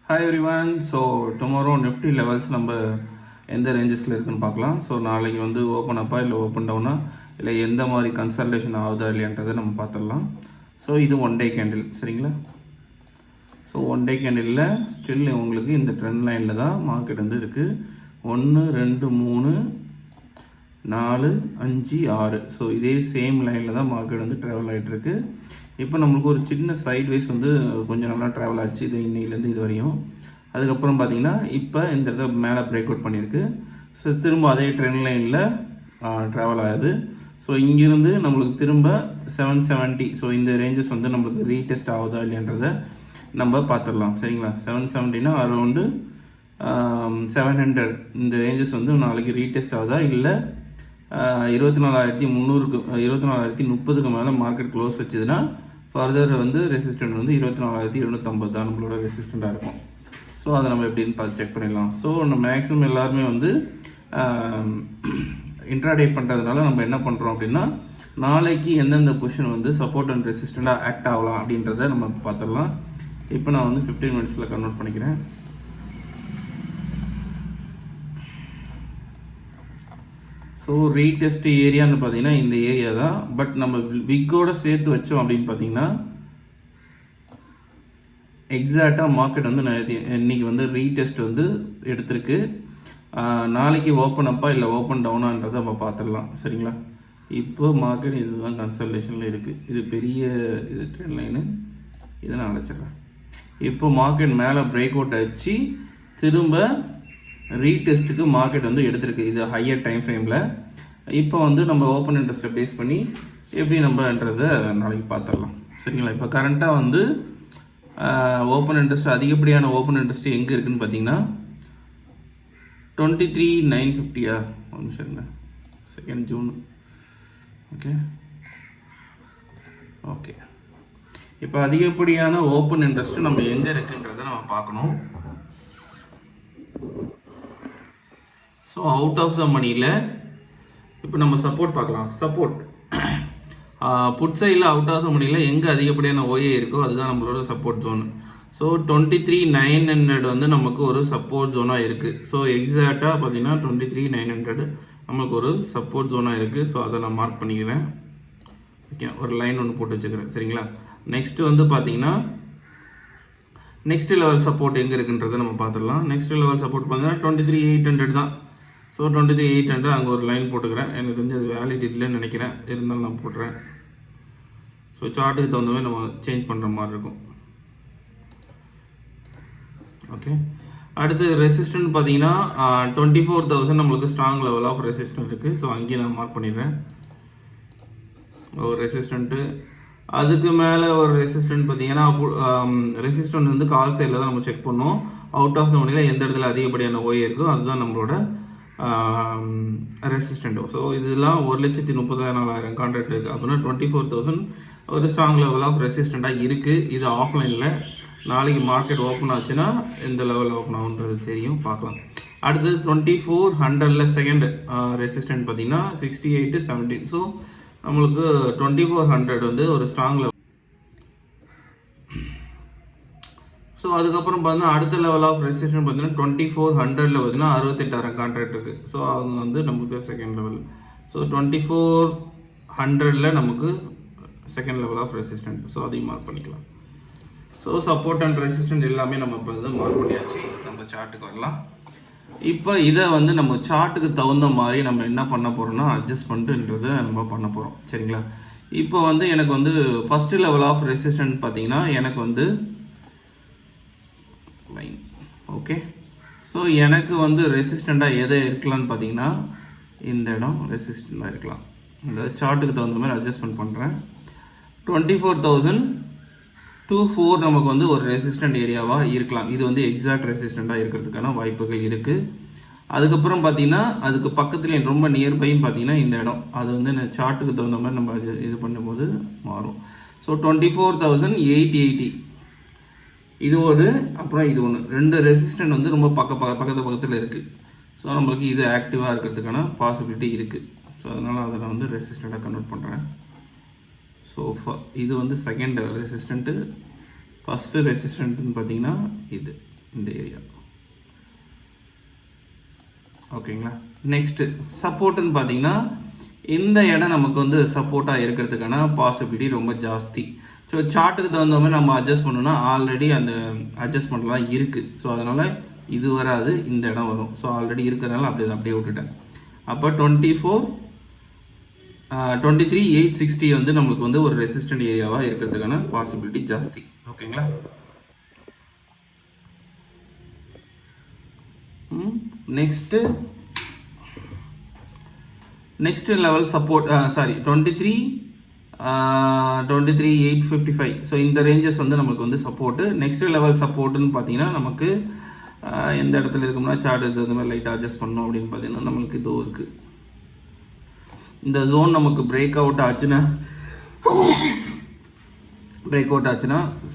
Hi everyone. So tomorrow Nifty levels நம்ம எந்த ரேஞ்சஸில் இருக்குன்னு பார்க்கலாம். ஸோ நாளைக்கு வந்து ஓப்பன் அப்பா இல்லை ஓப்பன் டவுனா இல்லை எந்த மாதிரி கன்சல்டேஷன் ஆகுதா இல்லையன்றதை நம்ம பார்த்துடலாம். ஸோ இது ஒன் டே கேண்டில், சரிங்களா? ஸோ ஒன் டே கேண்டிலில் ஸ்டில் உங்களுக்கு இந்த ட்ரெண்ட் லைனில் தான் மார்க்கெட் வந்து இருக்குது. 1 2 3 4 5 6. ஸோ இதே சேம் லைனில் தான் மார்க்கெட் வந்து ட்ராவல் ஆகிட்டுருக்கு. இப்போ நம்மளுக்கு ஒரு சின்ன சைட்வைஸ் வந்து கொஞ்சம் நல்லா ட்ராவல் ஆச்சு இது இன்னையிலேருந்து இது வரையும். அதுக்கப்புறம் பார்த்திங்கன்னா இப்போ இந்த இடத்துல மேலே பிரேக் அவுட் பண்ணியிருக்கு. ஸோ திரும்ப அதே ட்ரெண்ட் லைனில் ட்ராவல் ஆகுது. ஸோ இங்கேருந்து நம்மளுக்கு திரும்ப 770. ஸோ இந்த ரேஞ்சஸ் வந்து நம்மளுக்கு ரீடெஸ்ட் ஆகுதா இல்லைன்றதை நம்ம பார்த்துடலாம், சரிங்களா? 770னா அரௌண்டு 700. இந்த ரேஞ்சஸ் வந்து நாளைக்கு ரீடெஸ்ட் ஆகுதா இல்லை 24,300க்கு 24,030க்கு மேலே மார்க்கெட் க்ளோஸ் வச்சுதுன்னா ஃபர்தர் வந்து ரெசிஸ்டன்ட் வந்து 24,750 தான் நம்மளோட ரெசிஸ்டண்ட்டாக இருக்கும். ஸோ அதை நம்ம எப்படின்னு பார்த்து செக் பண்ணிடலாம். ஸோ நம்ம மேக்ஸிமம் எல்லாருமே வந்து இன்ட்ராடே பண்ணுறதுனால நம்ம என்ன பண்ணுறோம் அப்படின்னா நாளைக்கு எந்தெந்த பொசிஷன் வந்து சப்போர்ட் அண்ட் ரெசிஸ்டண்ட்டாக ஆக்ட் ஆகலாம் அப்படின்றத நம்ம பார்த்துடலாம். இப்போ நான் வந்து 15 மினிட்ஸில் கன்வெர்ட் பண்ணிக்கிறேன். ஸோ ரீடெஸ்ட் ஏரியான்னு பார்த்தீங்கன்னா இந்த ஏரியா தான். பட் நம்ம விக்கோட சேர்த்து வச்சோம் அப்படின்னு பார்த்தீங்கன்னா எக்ஸாக்டாக மார்க்கெட் வந்து இன்றைக்கி வந்து ரீடெஸ்ட் வந்து எடுத்திருக்கு. நாளைக்கு ஓப்பன் அப்பா இல்லை ஓப்பன் டவுனான்றதை நம்ம பார்த்துடலாம், சரிங்களா? இப்போ மார்க்கெட் இதுதான் கன்சல்டேஷனில் இருக்குது. இது பெரிய இது ட்ரெண்ட் லைனு, இதை நான் அழைச்சிட்றேன். இப்போ மார்க்கெட் மேலே பிரேக் அவுட் ஆச்சு, திரும்ப ரீடெஸ்ட்டுக்கு மார்க்கெட் வந்து எடுத்திருக்கு இது ஹையர் டைம் ஃப்ரேமில். இப்போ வந்து நம்ம ஓப்பன் இன்ட்ரெஸ்ட்டை பேஸ் பண்ணி எப்படி நம்மன்றதை நாளைக்கு பார்த்துடலாம், சரிங்களா? இப்போ கரண்ட்டாக வந்து ஓப்பன் இன்ட்ரெஸ்ட் அதிகப்படியான ஓப்பன் இன்ட்ரெஸ்ட் எங்கே இருக்குதுன்னு பார்த்தீங்கன்னா 23,950. ஒரு நிமிஷம், 2 ஜூன். ஓகே இப்போ அதிகப்படியான ஓப்பன் இன்ட்ரெஸ்ட்டு நம்ம எங்கே இருக்குன்றதை நம்ம பார்க்கணும். ஸோ அவுட் ஆஃப் த மணியில் இப்போ நம்ம சப்போர்ட் பார்க்கலாம். சப்போர்ட் புட் சைடில் அவுட் ஆஃப் த மணியில் எங்கே அதிகப்படியான ஓஏ இருக்கோ அதுதான் நம்மளோட சப்போர்ட் ஜோன். ஸோ 23,900 வந்து நமக்கு ஒரு சப்போர்ட் ஜோனாக இருக்குது. ஸோ எக்ஸாக்டாக பார்த்தீங்கன்னா 23,900 நமக்கு ஒரு சப்போர்ட் ஜோனாக இருக்குது. ஸோ அதை நான் மார்க் பண்ணிக்கிறேன். ஓகே, ஒரு லைன் ஒன்று போட்டு வச்சுக்கிறேன், சரிங்களா? நெக்ஸ்ட்டு வந்து பார்த்தீங்கன்னா நெக்ஸ்ட் லெவல் சப்போர்ட் எங்கே இருக்குன்றதை நம்ம பார்த்துடலாம். நெக்ஸ்ட் லெவல் சப்போர்ட் பார்த்தீங்கன்னா 23,800 தான். ஸோ 23,800 அங்கே ஒரு லைன் போட்டுக்கிறேன். எனக்கு தெரிஞ்சு அது வேலிட் இல்லைன்னு நினைக்கிறேன், இருந்தாலும் நான் போட்டுறேன். ஸோ சார்ட்டுக்கு தகுந்த மாதிரி நம்ம சேஞ்ச் பண்ணுற மாதிரி இருக்கும். ஓகே, அடுத்து ரெசிஸ்டன்ட் பார்த்தீங்கன்னா 24,000 நம்மளுக்கு ஸ்ட்ராங் லெவல் ஆஃப் ரெசிஸ்டன்ட் இருக்குது. ஸோ அங்கேயே நான் மார்க் பண்ணிடுறேன் ஒரு ரெசிஸ்டண்ட்டு. அதுக்கு மேலே ஒரு ரெசிஸ்டன்ட் பார்த்தீங்கன்னா ரெசிஸ்டன்ட் வந்து கால் சைடில் தான் நம்ம செக் பண்ணோம். அவுட் ஆஃப் த மணியில் எந்த இடத்துல அதிகப்படியான ஓய் இருக்கோ அதுதான் நம்மளோட ரெசிஸ்டன்ட். ஸோ இதெல்லாம் 1,34,000 கான்ட்ராக்ட் இருக்குது அப்படின்னா 24,000 ஒரு ஸ்ட்ராங் லெவல் ஆஃப் ரெசிஸ்டண்ட்டாக இருக்குது. இது ஆஃப்லைனில். நாளைக்கு மார்க்கெட் ஓப்பன் ஆச்சுன்னா எந்த லெவலில் ஓப்பன் ஆகுன்றது தெரியும், பார்க்கலாம். அடுத்தது 2400 செகண்ட் ரெசிஸ்டன்ட் பார்த்தீங்கன்னா 68.17. ஸோ நம்மளுக்கு 2400 வந்து ஒரு ஸ்ட்ராங் லெவல். ஸோ அதுக்கப்புறம் பார்த்தீங்கன்னா அடுத்த லெவல் ஆஃப் ரெசிஸ்டன்ட் பார்த்தீங்கன்னா 2400 பார்த்தீங்கன்னா 68,000 கான்ட்ராக்ட் இருக்குது. ஸோ அவங்க வந்து நமக்கு செகண்ட் லெவல். ஸோ 2400 நமக்கு second level of resistant. So அதையும் மார்க் பண்ணிக்கலாம். ஸோ சப்போர்ட் அண்ட் ரெசிஸ்டன்ட் எல்லாமே நம்ம இப்போ வந்து மார்க் பண்ணியாச்சு. நம்ம சார்ட்டுக்கு வரலாம். இப்போ இதை வந்து நம்ம சார்ட்டுக்கு தகுந்த மாதிரி நம்ம என்ன பண்ண போகிறோம்னா அட்ஜஸ்ட்மெண்ட்டுன்றதை நம்ம பண்ண போகிறோம், சரிங்களா? இப்போ வந்து எனக்கு வந்து ஃபஸ்ட்டு லெவல் ஆஃப் ரெசிஸ்டன்ட் பார்த்தீங்கன்னா எனக்கு வந்து லைன். ஓகே, ஸோ எனக்கு வந்து ரெசிஸ்டண்ட்டாக எதை இருக்கலாம்னு பார்த்தீங்கன்னா இந்த இடம் ரெசிஸ்டண்ட்டாக இருக்கலாம். இந்த சார்ட்டுக்கு தகுந்த மாதிரி அட்ஜஸ்ட்மெண்ட் பண்ணுறேன். 24,024 நமக்கு வந்து ஒரு ரெசிஸ்டன்ட் ஏரியாவாக இருக்கலாம். இது வந்து எக்ஸாக்ட் ரெசிஸ்டண்ட்டாக இருக்கிறதுக்கான வாய்ப்புகள் இருக்குது. அதுக்கப்புறம் பார்த்தீங்கன்னா அதுக்கு பக்கத்துலேயே ரொம்ப நியர்பைன்னு பார்த்தீங்கன்னா இந்த இடம், அது வந்து சார்ட்டுக்கு தகுந்த மாதிரி நம்ம இது பண்ணும்போது மாறும். ஸோ 24,880 இது ஒரு, அப்புறம் இது ஒன்று, ரெண்டு ரெசிஸ்டன்ட் வந்து ரொம்ப பக்கத்தில் இருக்குது. ஸோ நம்மளுக்கு இது ஆக்டிவாக இருக்கிறதுக்கான பாசிபிலிட்டி இருக்குது. ஸோ அதனால் அதை நான் வந்து ரெசிஸ்டண்ட்டாக கன்வெர்ட் பண்ணுறேன். ஸோ இது வந்து செகண்ட் ரெசிஸ்டண்ட்டு. ஃபஸ்ட்டு ரெசிஸ்டண்ட்டுன்னு பார்த்தீங்கன்னா இது இந்த ஏரியா. ஓகேங்களா. நெக்ஸ்ட்டு சப்போர்ட்டுன்னு பார்த்தீங்கன்னா இந்த இடம் நமக்கு வந்து சப்போர்ட்டாக இருக்கிறதுக்கான பாசிபிலிட்டி ரொம்ப ஜாஸ்தி. ஸோ சார்ட்டுக்கு தகுந்த மாதிரி நம்ம அட்ஜஸ்ட் பண்ணோன்னா ஆல்ரெடி அந்த அட்ஜஸ்ட்மெண்ட்லாம் இருக்குது. ஸோ அதனால் இது வராது, இந்த இடம் வரும். ஸோ ஆல்ரெடி இருக்கிறதுனால அப்படியே விட்டுட்டேன். அப்போ 23,860 வந்து நம்மளுக்கு வந்து ஒரு ரெசிஸ்டன்ட் ஏரியாவாக இருக்கிறதுக்கான பாசிபிலிட்டி ஜாஸ்தி. ஓகேங்களா. Next level support 23,855. ஸோ இந்த ரேஞ்சஸ் வந்து நமக்கு வந்து சப்போர்ட்டு. நெக்ஸ்ட் லெவல் சப்போர்ட்டுன்னு பார்த்தீங்கன்னா நமக்கு எந்த இடத்துல இருக்கும்னா சார்ட் இந்த மாதிரி லைட்டாக அட்ஜஸ்ட் பண்ணோம் அப்படின்னு பார்த்தீங்கன்னா நம்மளுக்கு இதோ இருக்குது. இந்த ஜோன் நமக்கு பிரேக் அவுட் ஆச்சுன்னா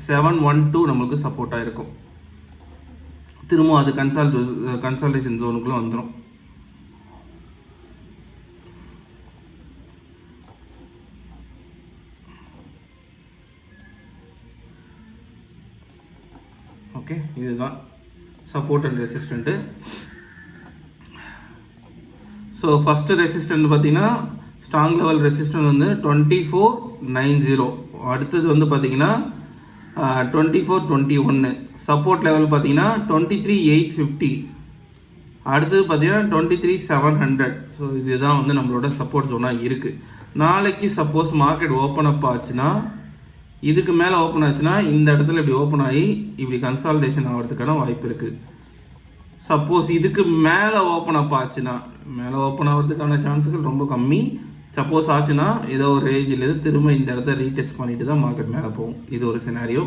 712 நம்மளுக்கு சப்போர்ட்டாக இருக்கும். திரும்ப அது கன்சால்டேஷன் ஜோனுக்குள்ளே வந்துடும். ஓகே, இதுதான் support and resistant. So first resistant பார்த்தீங்கன்னா ஸ்ட்ராங் லெவல் ரெசிஸ்டன்ட் வந்து 2490. அடுத்தது வந்து பார்த்தீங்கன்னா 2421. சப்போர்ட் லெவல் பார்த்தீங்கன்னா 23,850. அடுத்தது பார்த்தீங்கன்னா 23,700. ஸோ இதுதான் வந்து நம்மளோட சப்போர்ட் ஜோனாக இருக்குது. நாளைக்கு சப்போஸ் மார்க்கெட் ஓப்பன் அப் ஆச்சுன்னா, இதுக்கு மேலே ஓப்பன் ஆச்சுன்னா இந்த இடத்துல இப்படி ஓப்பன் ஆகி இப்படி கன்சால்டேஷன் ஆகிறதுக்கான வாய்ப்பு இருக்குது. சப்போஸ் இதுக்கு மேலே ஓப்பன் அப் ஆச்சுன்னா, மேலே ஓப்பன் ஆகிறதுக்கான சான்ஸுகள் ரொம்ப கம்மி. சப்போஸ் ஆச்சுன்னா ஏதோ ஒரு ரேஞ்சிலேருந்து திரும்ப இந்த இடத்த ரீடெஸ்ட் பண்ணிட்டு தான் மார்க்கெட் மேலே போகும். இது ஒரு சினாரியோ.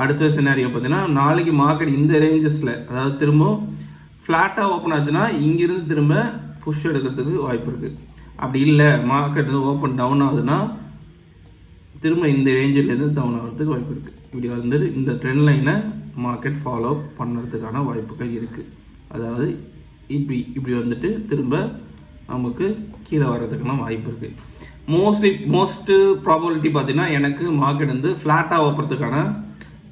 அடுத்த சினாரியோ பார்த்தீங்கன்னா நாளைக்கு மார்க்கெட் இந்த ரேஞ்சஸில், அதாவது திரும்ப ஃப்ளாட்டாக ஓப்பன் ஆச்சுன்னா இங்கிருந்து திரும்ப புஷ் எடுக்கிறதுக்கு வாய்ப்பு இருக்குது. அப்படி இல்லை மார்க்கெட் வந்து ஓப்பன் டவுன் ஆகுதுன்னா திரும்ப இந்த ரேஞ்சிலேருந்து டவுன் ஆகிறதுக்கு வாய்ப்பு இருக்குது. இப்படி வந்து இந்த ட்ரெண்ட் லைனை மார்க்கெட் ஃபாலோ பண்ணுறதுக்கான வாய்ப்புகள் இருக்குது. அதாவது இப்படி வந்துட்டு திரும்ப நமக்கு கீழே வர்றதுக்கான வாய்ப்பு இருக்குது. மோஸ்ட்டு ப்ராபபிலிட்டி பார்த்தீங்கன்னா எனக்கு மார்க்கெட் வந்து ஃப்ளாட்டாக ஓப்பறதுக்கான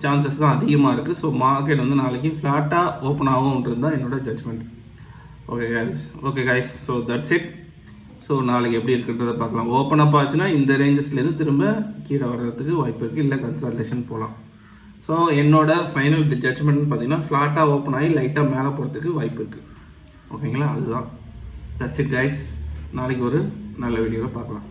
சான்சஸ் தான் அதிகமாக இருக்குது. ஸோ மார்க்கெட் வந்து நாளைக்கு ஃப்ளாட்டாக ஓப்பன் ஆகும்ன்றது தான் என்னோடய judgment. Okay guys, so that's it. So நாளைக்கு எப்படி இருக்குன்றதை பார்க்கலாம். ஓப்பன் அப் ஆச்சுன்னா இந்த ரேஞ்சஸ்லேருந்து திரும்ப கீழே வர்றதுக்கு வாய்ப்பு இருக்குது, இல்லை கன்சல்டேஷன் போகலாம். ஸோ என்னோட ஃபைனல் ஜட்ஜ்மெண்ட் பார்த்தீங்கன்னா ஃப்ளாட்டாக ஓப்பன் ஆகி லைட்டாக மேலே போகிறதுக்கு வாய்ப்பு இருக்குது. ஓகேங்களா, அதுதான். That's it guys. நாளைக்கு ஒரு நல்ல வீடியோவில் பார்க்கலாம்.